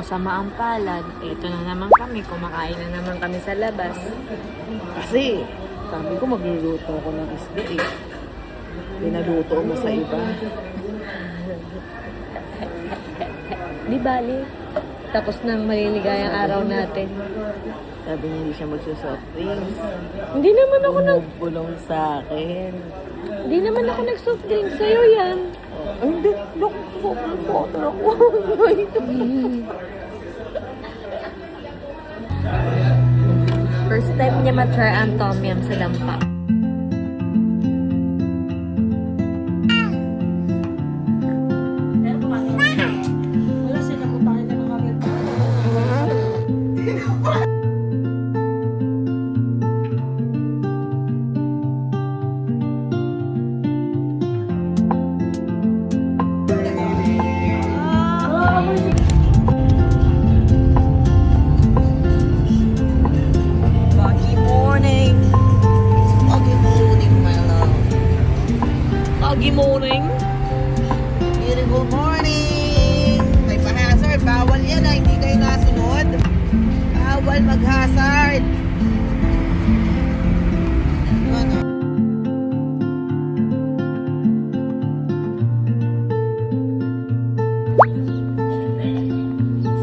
kasamaang palad. Ito na naman kami, kumakain na naman kami sa labas. Kasi, sabi ko magluluto ko ng isda eh. Pinaluto mo sa iba. Di bali. Tapos nang maliligayang araw natin. Sabi niya hindi siya magsusoft drinks. Hindi naman ako Bulong sa akin. Hindi naman ako nag-soft drink. Sa'yo yan. Ay, hindi. Look, water ako. First time niya matry ang tom yum sa dampa. Foggy morning. It's foggy morning, my love. Foggy morning. Beautiful morning. May pa-hazard. Bawal yan ah. Hindi kayo nasunod. Bawal mag-hazard. Ano?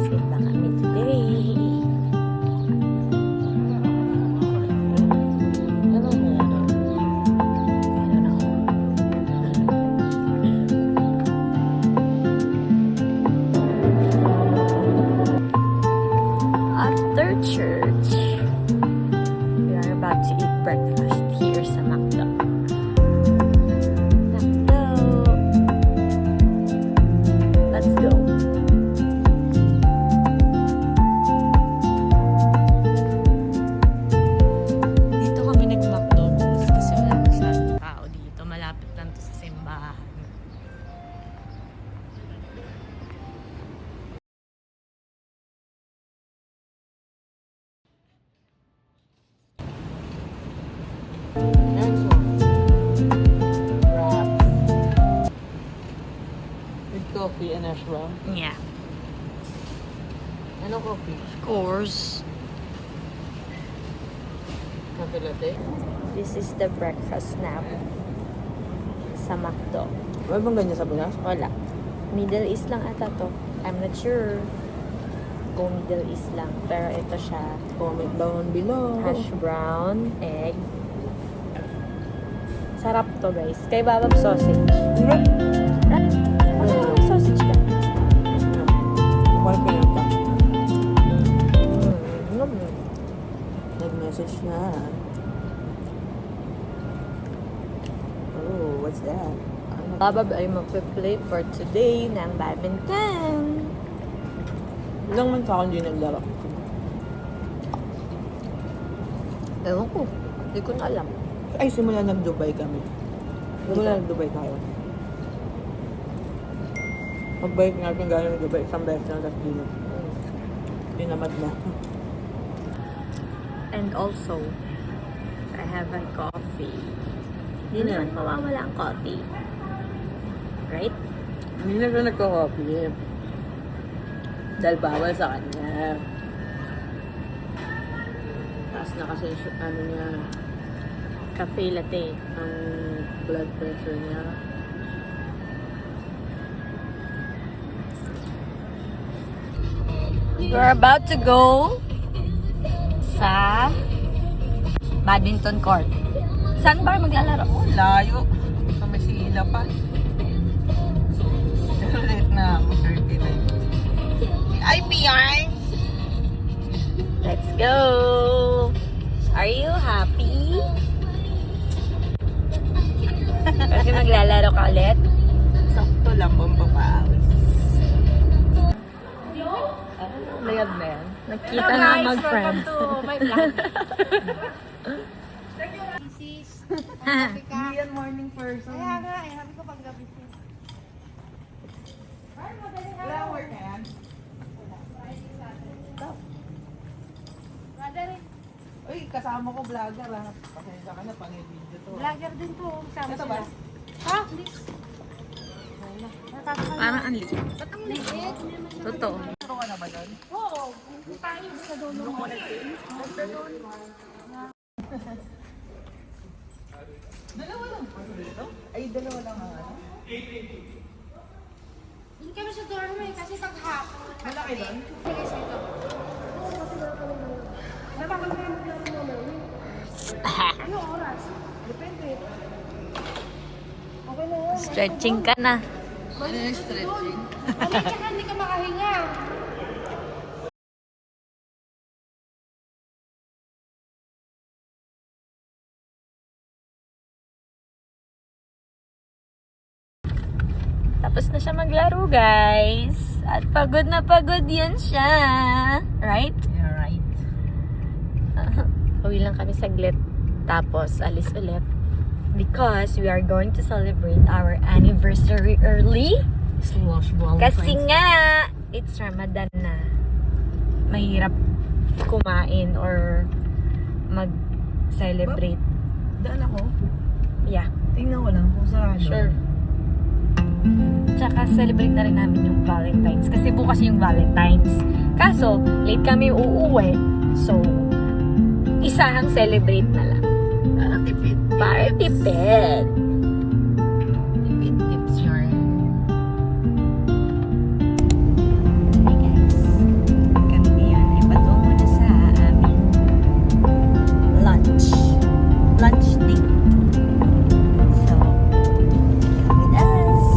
Simba kami today. Ano mo? I don't know. After church, we are about to eat breakfast here sa McDo. McDo! Let's go! Dito kami nag-McDonald's kasi wala masyadong tao dito. Malapit lang to sa simbahan. Next one. Wraps. With coffee and a shrimp. Yeah. Ano coffee? Of course. Cafe latte? This is the breakfast nap sa McDo. Wala bang ganyan sa Pinas? Wala. Middle East lang ata to. I'm not sure. Go Middle East lang. Pero ito siya. Comment down below. Hash brown, egg. Sarap to guys. Kay Babab sausage. Ano sausage ka? Kumain ka lang ta. Yum. Nag-message na. Oh, what's that? Ano? Babab ay magpe-play for today ng badminton. Ilang man sa akin hindi naglaro. Ewan ko. Hindi ko na alam. Ay, simula nag-Dubai kami. Simula nag-Dubai tayo. Pagbalik natin galing ng Dubai, isang beses na tapos dito. Tinamad na. And also, I have a coffee. Hindi Yeah. naman mawawala ang coffee. Right? Hindi na siya nagko-coffee. Dahil bawal sa kanya. Taas na kasi ano niya, Cafe latte. ang blood pressure niya. We're about to go sa badminton court. Saan ba maglalaro? Oh, layo. Sa Mesila pa. Late na ako, 39. Ay, PR! Let's go! Are you happy? Kasi maglalaro ka ulit? Sakto lang, pampapawis. Layab na yan. Nagkita na mag-friends. Hindi yan morning person. Kaya nga, eh, sabi ko paggabi siya. Wala work na yan. Madaling. Uy, kasama ko vlogger ha. Pasensya ka na, pang-video to. Vlogger din to. Sama Ito sila. ba? Ha? Please. Parang ang liit. Ba't ang liit? Totoo. Pero ka na ba doon? Oo, tayo sa dulo mo. Dalawa lang pa dito? Ay, dalawa lang ang ano? Hindi kami sa dorm eh, kasi paghapon. Malaki doon? Sige, sa ito. Ano oras? Depende. Okay na yun. Stretching ka na. Ano yung stretching? Mali, tsaka hindi ka makahinga. Tapos na siya maglaro, guys. At pagod na pagod yan siya. Right? Yeah, right. Uwi lang kami saglit. Tapos, alis ulit. Because we are going to celebrate our anniversary early. Slash Kasi nga, it's Ramadan na. Mahirap kumain or mag-celebrate. Daan ako. Yeah. Tingnan ko lang kung sarado. Sure. Tsaka celebrate na rin namin yung Valentine's. Kasi bukas yung Valentine's. Kaso, late kami uuwi. So, isahang celebrate na lang. Para tipid. Para tipid. Tipid tips yarn. Hey guys. Kami ngayon ay patungo na sa aming lunch. Lunch date. So, come with us.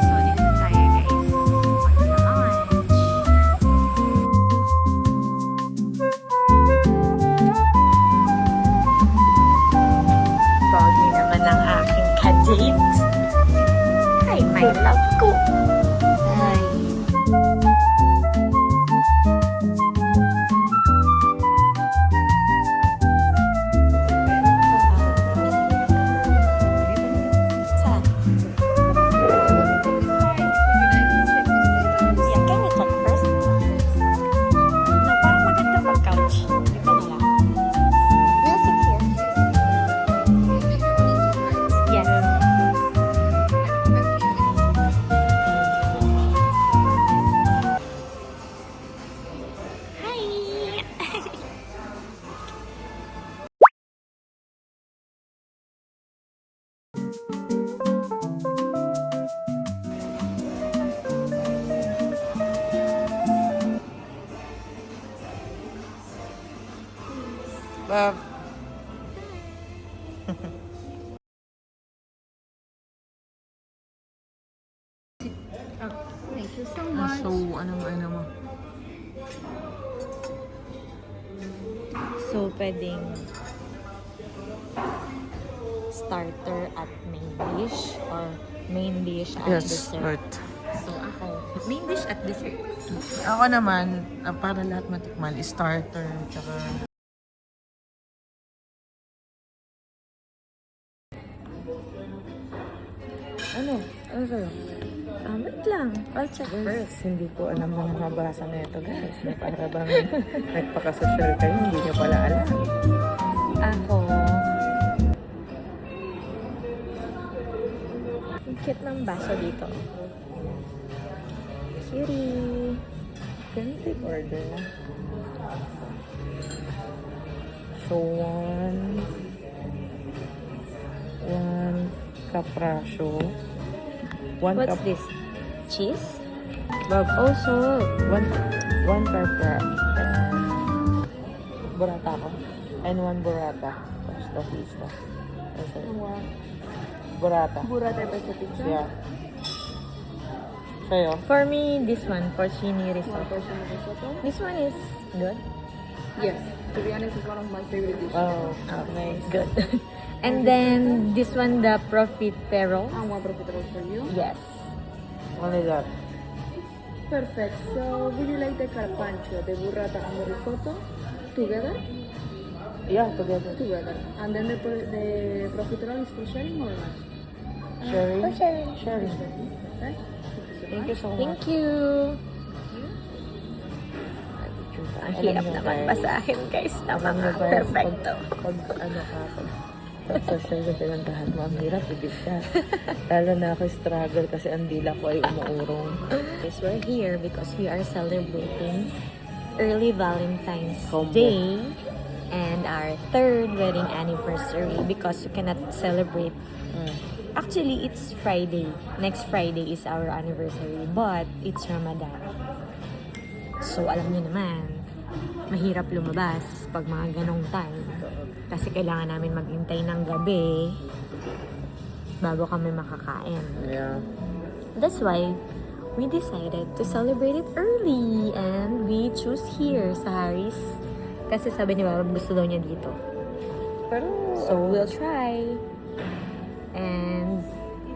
So, dito tayo guys. For the lunch. Pogi naman ang aking kadate. Ay, my love ko. Ay. Saan? Yeah, can you check first? No, parang maganda pag couch. Dito na lang. We'll sit here. Yes. Hi! Bob. Thank you so much. So, ano mo? So, pwedeng starter at main dish or main dish at dessert. So, ako, main dish at dessert. Ako naman, para lahat matikman, starter, tsaka... Ano? Ano sa'yo? Wait lang. I'll check first. Hindi ko alam na nakabasa na ito, guys. Para bang nagpaka-social kayo, hindi nyo pala alam. Ako, ang cute ng baso dito. Cutie. Can you take order na? So, one caprascio. What's cup, this? Cheese? Bob, Also, one caprascio. Burata ako. And one burrata. Pasta pista. Okay. Wow. Burrata. Burrata e pesto pizza. Yeah. Sa'yo? For me, this one, porcini One risotto. portion of risotto. This one is good. Yes. To be honest, it's one of my favorite dishes. Oh. Okay, good. And then, this one, the profiterol. And one profiterol for you. Yes. Only that. Perfect. So, would you like the carpaccio, the burrata, and the risotto together? Yeah, together. Together. And then the profiterol is for sharing or not? Sharing? For sharing. Sharing. Okay. Thank you so much. Thank you. Ang hirap naman basahin, guys, na mga perfecto. Pag ano ka, pag social na pinantahan mo, ang hirap, ibig ka. Lalo na ako struggle kasi ang dila ko ay umuurong. Guys, we're here because we are celebrating early Valentine's Combo. Day and our 3rd wedding anniversary because we cannot celebrate. Actually, it's Friday. Next Friday is our anniversary, but it's Ramadan. So, alam niyo naman, mahirap lumabas pag mga ganong time. Kasi kailangan namin maghintay ng gabi bago kami makakain. Yeah. That's why we decided to celebrate it early and we choose here sa Harris. Kasi sabi ni Mama, gusto daw niya dito. Pero, So, we'll try. And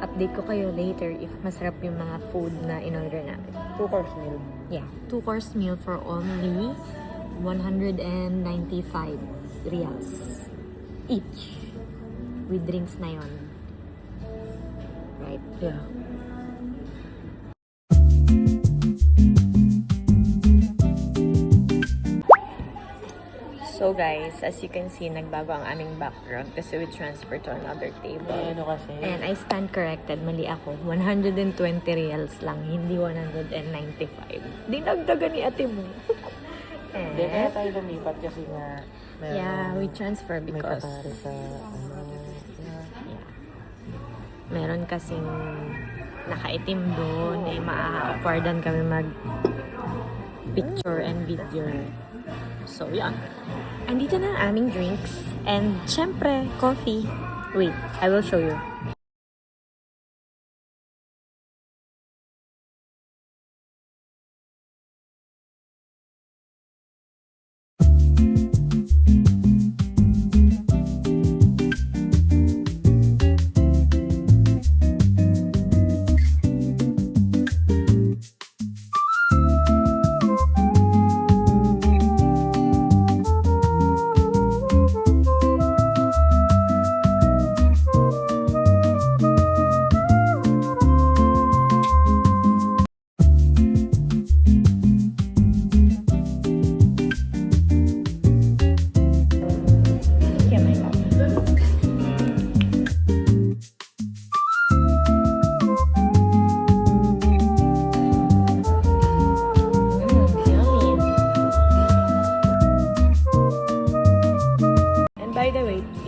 update ko kayo later if masarap yung mga food na in-order namin. 2-course meal. Yeah, 2-course meal for only 195 reals each. With drinks na yon. Right? Yeah. So guys, as you can see, nagbago ang aming background kasi we transfer to another table. Ay, ano kasi? And I stand corrected, mali ako. 120 reals lang, hindi 195. Dinagdagan ni ate mo. Hindi, kaya And, tayo lumipat kasi nga meron, yeah, we transfer may because katari sa ano. Yeah. yeah, meron kasing nakaitim doon, eh maa-affordan kami mag picture and video. So, yeah. Andito na ang aming drinks. And, syempre, coffee. Wait, I will show you.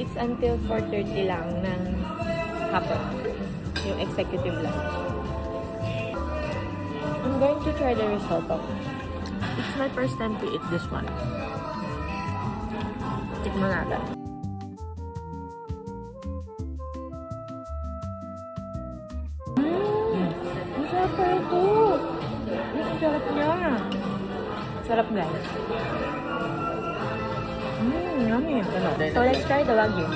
It's until 4:30 lang ng hapon. Yung executive lunch. I'm going to try the risotto. It's my first time to eat this one. Tikman natin. Ang sarap pa ito! Ang sarap niya! Sarap guys. Yummy. So let's try the Wagyu.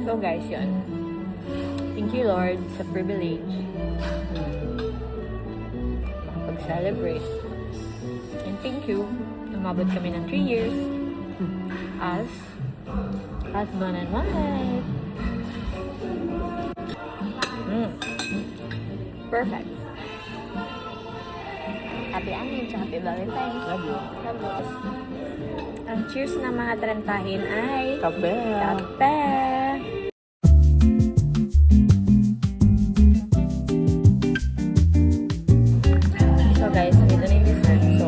So guys, yun. Thank you Lord sa privilege makapag-celebrate. And thank you, umabot kami ng 3 years as husband and wife. Perfect. Happy Anniversary, Happy Valentine's. Love you. God bless. Ang cheers na mga trentahin ay Kape. kape. So guys, nandito na yung dessert. So,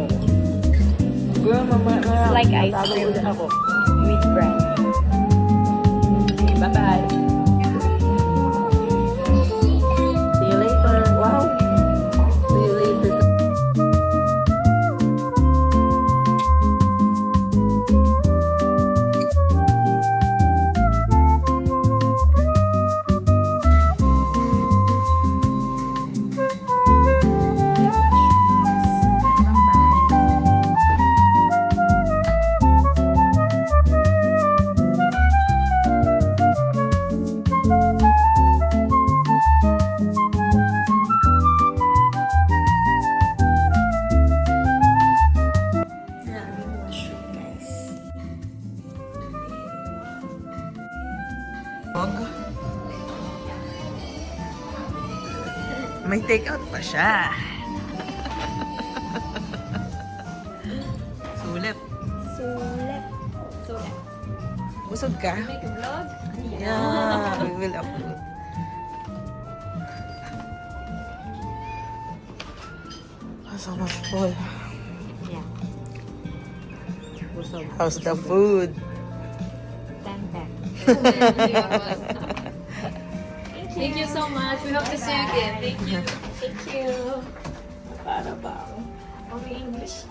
Girl, it's like ice cream ako. with bread. Bye-bye. See you later. Wow. See you later. May take-out pa siya. Sulit. Sulit. Sulit. Busog ka? Make a vlog? Yeah, we will upload. So much full. Yeah. Busog. How's the food? 10. Thank you so much. We hope to see you again. Thank you. Thank you. Para ba? Okay, English.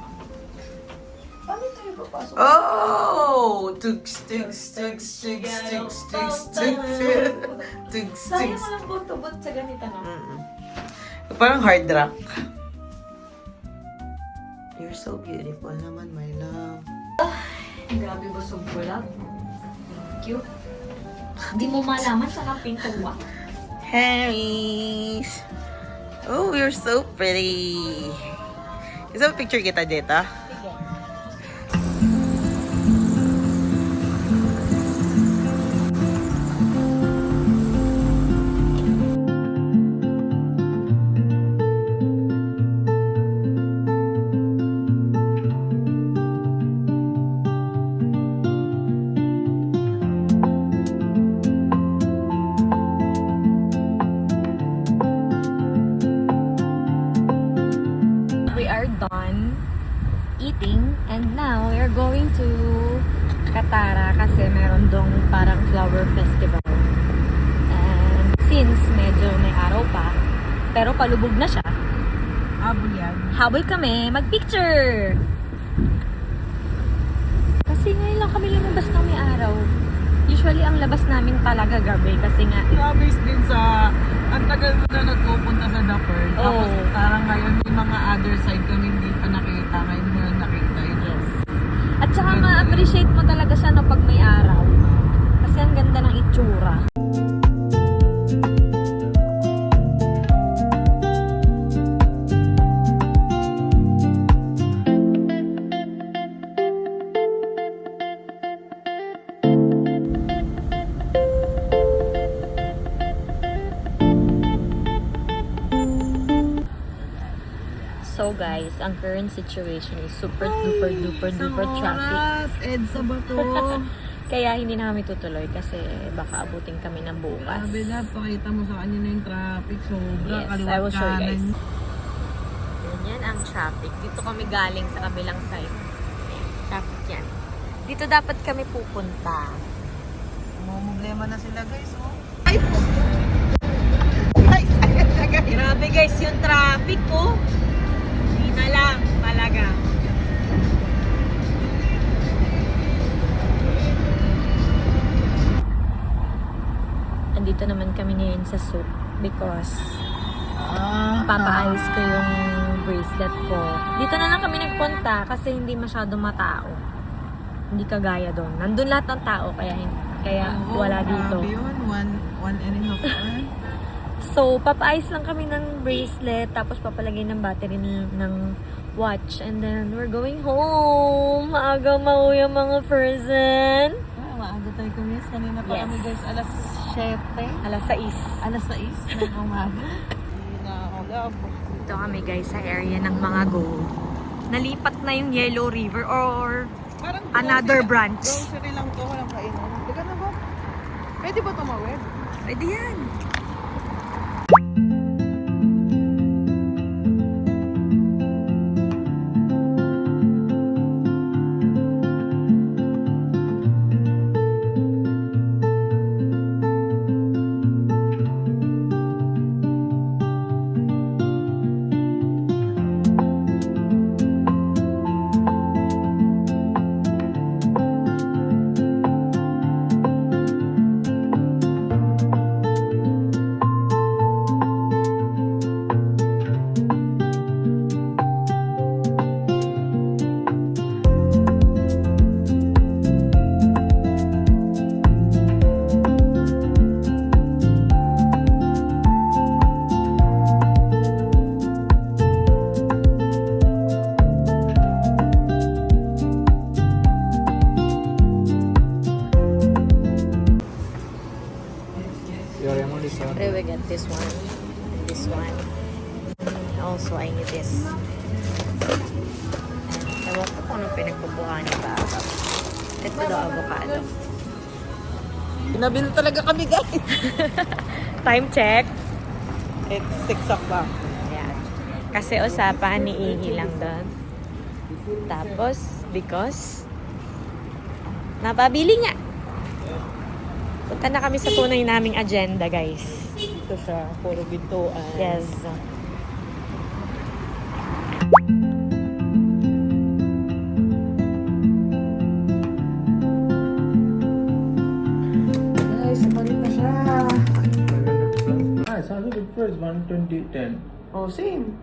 Oh! Tugs, tugs, tugs, tugs, tugs, tugs, tugs, tugs, Sayang tugs. walang bot-bot sa ganito, no? Parang hard rock. You're so beautiful naman, my love. Grabe, busog ko lang. Thank you. Di mo malaman sa ng pintuwa. Harry's. Oh, you're so pretty. Isa picture kita dito? Sige. We are done eating and now we are going to Katara kasi meron dong parang flower festival. And since medyo may araw pa, pero palubog na siya, Habol yan. habol kami mag-picture! Kasi ngayon lang kami lumabas ng may araw. Usually ang labas namin talaga gabi kasi nga Promise din sa, ang tagal mo na nagpupunta sa The Pearl. Tapos Oo. parang ngayon may mga other side kami hindi pa nakita. Ngayon mo lang nakita. yes. At saka ma-appreciate mo talaga siya no pag may araw. Kasi ang ganda ng itsura. So guys, ang current situation is super duper traffic. EDSA ba to? Kaya hindi na kami tutuloy kasi baka abutin kami ng bukas. Sabi na, pakita mo sa kanya na yung traffic. Sobra, Yes, kaliwat I will show you guys. kanan. Yan ang traffic. Dito kami galing sa kabilang side. Traffic yan. Dito dapat kami pupunta. Problema na sila guys, oh. Grabe guys, yung traffic ko. Hindi na lang talaga. Andito naman kami ngayon sa souk because papaayos ko yung bracelet ko. Dito na lang kami nagpunta kasi hindi masyadong matao. Hindi kagaya doon. Nandun lahat ng tao kaya wala dito. Grabe yun, 1.5 hour. So, papaayos lang kami ng bracelet, tapos papalagay ng battery ng watch, and then we're going home. Maaga mauwi ang mga person. Maaga tayo kumis. Kanina pa Yes. kami guys, alas 7. Alas 6. Alas 6 ng umaga. Hindi na ako love. Dito kami guys sa area ng mga go. Nalipat na yung Yellow River or Parang Another branch. grocery lang to, walang kainan. Teka na ba? Pwede ba tumawid? Pwede yan. Siyempre, we get this one. And this one. And also, I need this. And ewan ko kung anong pinagpupuha ni Papa. Ito daw, avocado. Pinabil talaga kami, guys. Time check. It's 6 o'clock. Ayan. Kasi usapan ni Iggy lang doon. Tapos, because napabili nga. Punta na kami sa tunay naming agenda, guys. Ito siya, puro bintuan. Yes. Guys, balik na siya. Ah, sounds good price, 120.10. Oh, same.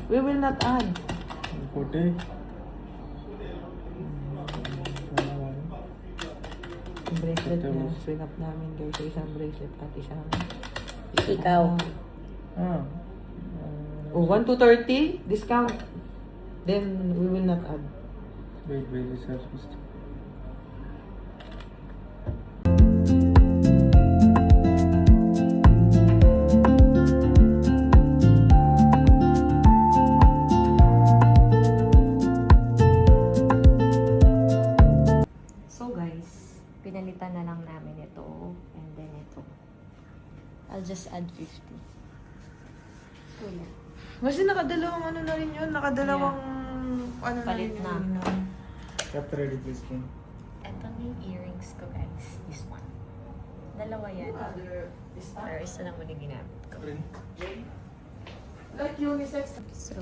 We will not add. 40. Yung bracelet niya, swing up namin guys. Isang bracelet at isang... Ikaw. Ah. Oh, 1 to 30? Discount. Then, we will not add. Wait, this has supposed to. So guys, pinalitan na lang namin ito and then ito. I'll just add 50. Kuya. Kasi nakadalawang ano na rin yun. Nakadalawang ano Palit na na. rin yun. Kept ready, please, King. Ito na yung earrings ko guys. This one. Dalawa yan. Pero isa lang muna ginamit ko. Like unisex. So,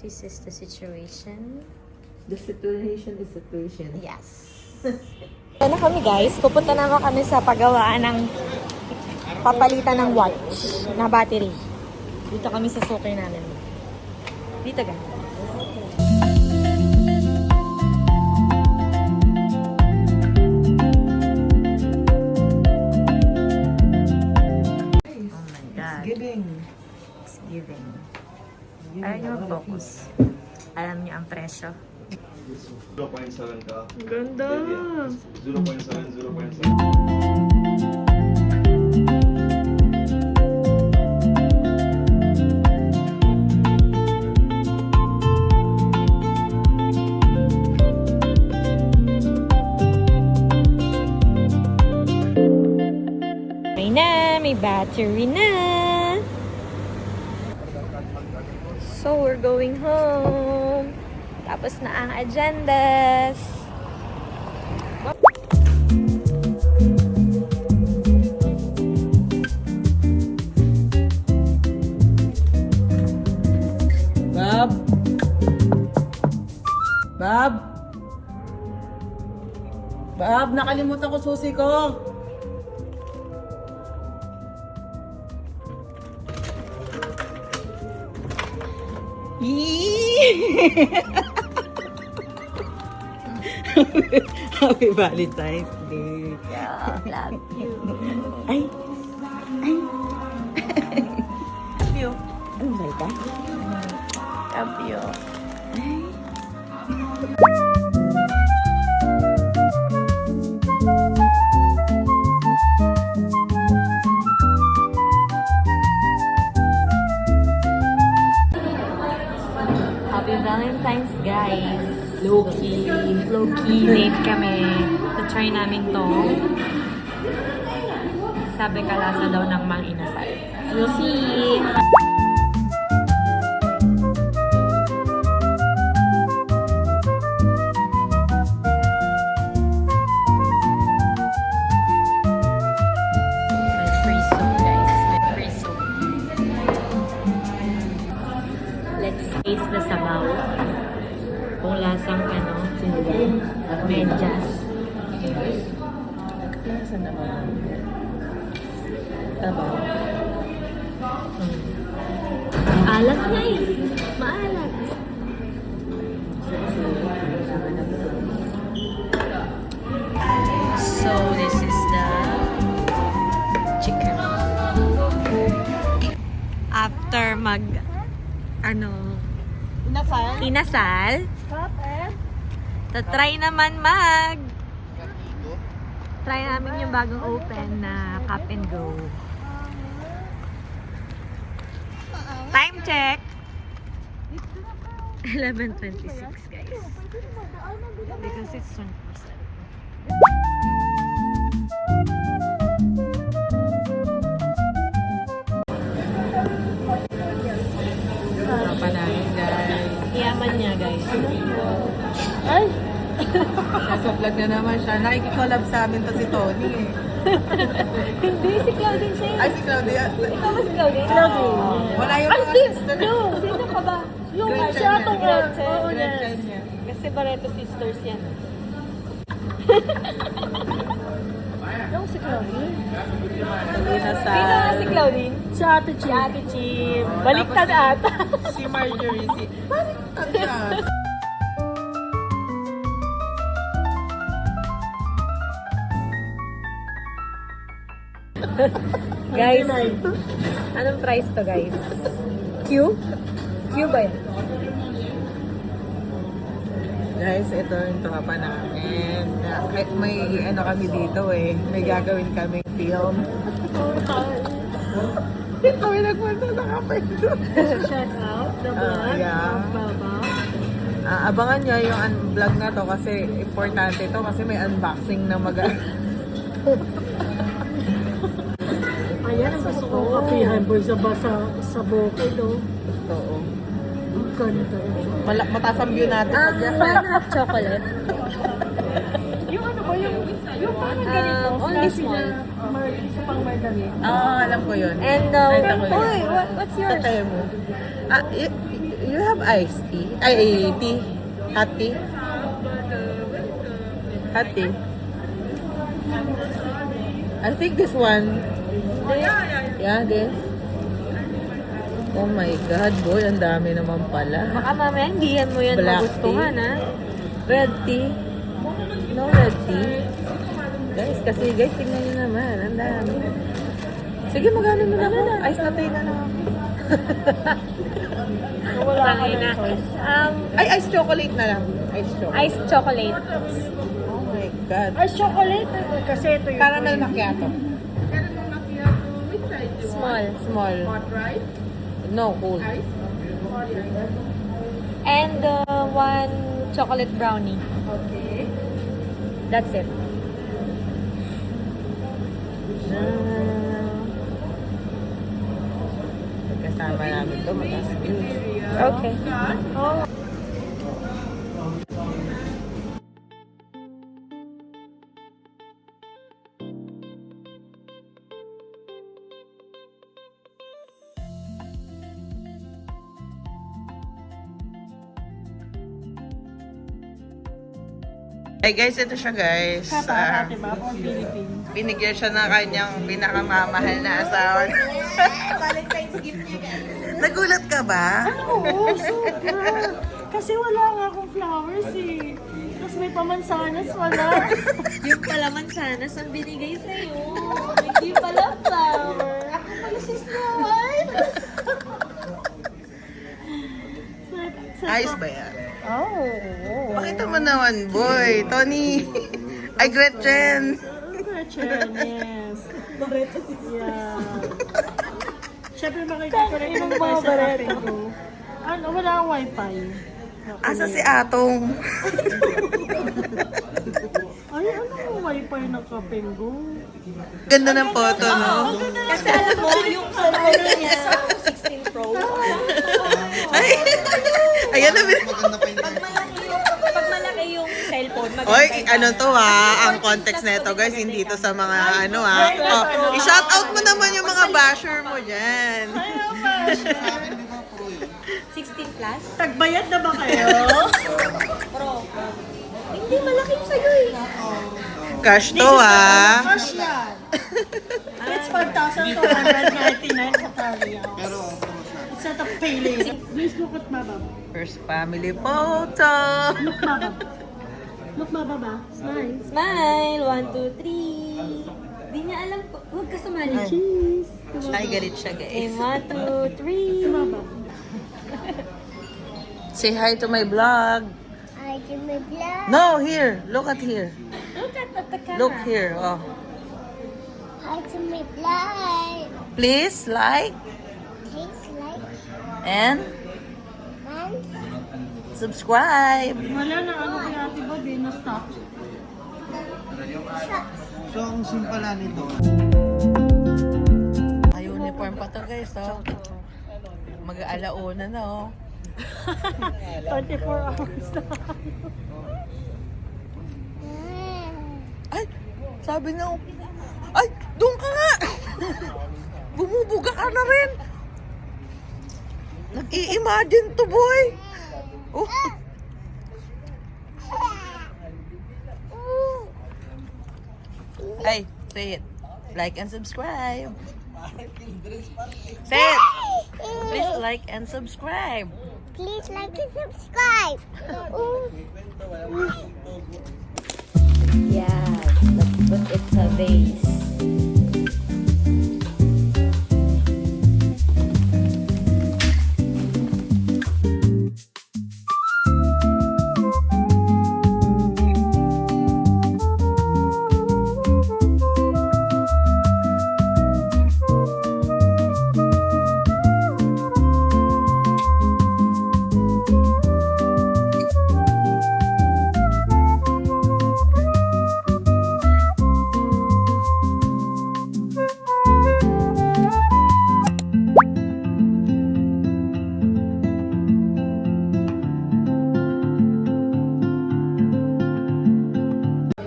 this is the situation. The situation is situation. Yes. Ito na kami guys. Pupunta na kami sa paggawaan ng papalitan ng watch na battery. Dito kami sa suki namin. Dito guys. Oh my God. Giving. It's giving. Ayaw niyo mag-focus. Alam niyo ang presyo. 0.7 ka. Ganda! 0.7, 0.7. May na! May battery na! So, we're going home. Tapos na ang agendas. Bob? Bob? Bob, nakalimutan ko susi ko. Happy Valentine's Day. Yeah, love you. Ay! Ay! Love you. Ano ba ito? Love you. Happy Valentine's, guys. Low-key late kami to try namin to. Sabi kalasa daw ng Mang Inasal. We'll see! May free soap, guys. May free soap. Let's taste the sabaw. Kung lasang ano, medyas. Lasa naman. Tabaw. Alat na eh. Maalat. So, this is the chicken. After inasal, try naman try namin yung bagong open na Cup and Go. Time check! 11:26, guys. Because it's 20%. Kapanahin, guys. Yaman niya, guys. Ay! Nasa vlog na naman siya. Nakikikollab sa amin to si Tony eh. Hindi, si Claudine siya. Ay, si Claudia. Ikaw ba si Claudine? Wala yung Ay, mga di! sister. No! Sino ka ba? Yung Gretchen siya yan. itong Gretchen. Oo, yes. Gretchen niya. Kasi Barreto sisters yan. Yung si Claudine. Inasal. Sino nga si Claudine? Si Ate Chi. Si Ate Chim. Baliktad ata. Si Marjorie. Baliktad siya. Guys, anong price to, guys? Q? Q ba yan? Guys, ito yung tropa namin. Kahit may ano kami dito eh. May gagawin kaming film. Kami nagpunta sa kapito. Shout out. The vlog. Yeah. Baba. Abangan nyo yung vlog na to kasi importante to kasi may unboxing na Ayan, ang gusto ko kapihan boy sa bokeh, no? Oo. Ang ganda. Mataas ang view natin. One half chocolate. Yung ano ba, yung parang ganito. Only small. Isa pang margarita. Alam ko yun. And, Nakita ko yun. uy, what's Sa yours? tayo mo. You have iced tea? Ay, tea? Hot tea? Hot tea? I think this one. Yeah, this. Oh my God, boy. Ang dami naman pala. Baka mamaya hindi yan mo yan Black magustuhan, tea. ha? Red tea. No red tea. Guys, kasi guys, tingnan nyo naman. Ang dami. Sige, magano mo na ako. Ice latte na lang ako. Wala ka Tangina. ng choice. Ay, ice chocolate na lang. Ice chocolate. Iced chocolate. Oh my God. Ay, chocolate. Kasi ito yung... Caramel macchiato. Small. Small. No, cool. And one chocolate brownie. Okay. That's it. Kasama namin to, mataas view. Okay. Hey guys, ito siya guys. Kapahati ba? Pang Philippines. Binigyan siya ng kanyang pinakamamahal na asawa. Valentine's gift niya guys. Nagulat ka ba? Oo, sobra. Kasi wala nga akong flowers eh. Tapos may pamansanas, wala. Yung pala mansanas ang binigay sa'yo. Hindi pala flower. Ako pala si Snow White. Ayos ba yan? Oh. Pakita mo naman, boy. Tony. Ay, Gretchen. Gretchen, yes. Barreto si yeah. Siyempre makikita ko rin yung mga Barreto. Ano, wala akong wifi. Asa si Atong? Ay, ano wifi ng kapenggo? Ganda ng photo, no? Kasi alam mo, yung cellphone niya, 16 Pro. Ay! Ayan na. Pag malaki yung cellphone, maganda. Oy, ano to ang context nito guys, hindi to sa mga ano Oh, i-shoutout mo naman yung mga basher mo dyan. 16 plus? Tagbayad na ba kayo? Pro. Hindi, malaki yung sa'yo eh. Cash to Cash yan. It's 5,299 Qatari. Pero, it's not a pay later. Please look at Mabab. First family photo. Look Mabab. Look Mabab ah. Smile. Smile! 1, 2, 3. Di niya alam ko. Huwag ka sumali. Cheese. Ay, galit siya Okay, guys. 1, 2, 3. Mabab. Say hi to my vlog. I can make blood. No, here. Look at here. Look at the camera. Look here. Oh. I can make blood. Please like Tastes like and man. subscribe. Wala na ano kaya Ate Bob eh, na-stop. So, ang simpala nito, Ay, uniform pa to guys, oh. Mag-alauna na, oh. 24 hours na. Ay, sabi na, ay, doon ka nga. Bumubuga ka na rin. Nag-i-imagine to, boy. Oh. Ay, say it. Like and subscribe. Say it. Please like and subscribe. Please like and subscribe. Yeah, let's put it sa vase.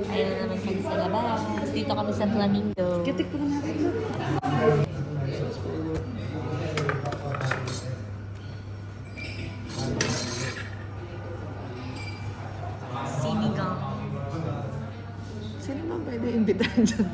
Ayun na naman kami sa labas. Dito kami sa Flamingo. Kitik ko na natin. Sinigang. Sino man pwede imbitahan dyan?